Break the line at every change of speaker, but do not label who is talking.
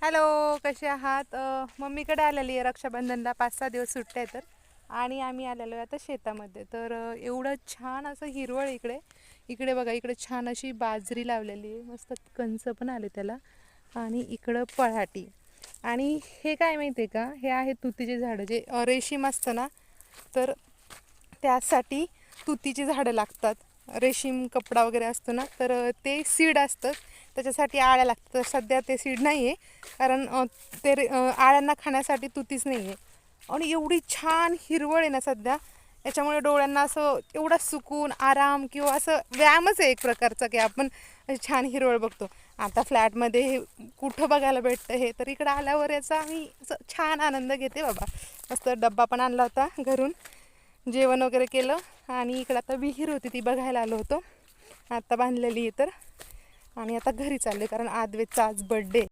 Hello, कसे आहात? मम्मीकडे आलेली आहे रक्षाबंधनला 5-6 दिवस सुट्ट्या आहेत तर. आणि आम्ही आलेलो आहे आता शेतामध्ये. तर एवढं छान असं हिरवळ इकडे. इकडे बघा, इकडे छान अशी बाजरी लावलेली आहे, मस्त कंच पण आले त्याला. आणि इकडं पळाटी. आणि हे काय माहिती आहे का, हे आहे तुतीचे झाडं, जे रेशीम असतं ना, तर त्यासाठी तुतीची झाडं लागतात. रेशीम कपडा वगैरे असतो ना, तर ते सीड असतं, त्याच्यासाठी आळ्या लागतात. तर सध्या ते सीड नाही आहे, कारण आळ्यांना खाण्यासाठी तुतीच नाही आहे. आणि एवढी छान हिरवळ आहे ना सध्या, याच्यामुळे डोळ्यांना असं एवढा सुकून, आराम, किंवा असं व्यायामच आहे एक प्रकारचा, की आपण अशी छान हिरवळ बघतो. आता फ्लॅटमध्ये हे कुठं बघायला भेटतं हे, तर इकडं आल्यावर याचा मी असं छान आनंद घेते बाबा. मस्त डब्बा पण आणला होता घरून, जेवण वगैरे केलं. आणि इकडं आता विहीर होती, ती बघायला आलो होतो. आता बांधलेली आहे तर. आणि आता घरी चालले, कारण आद्वेतचा आज बड्डे.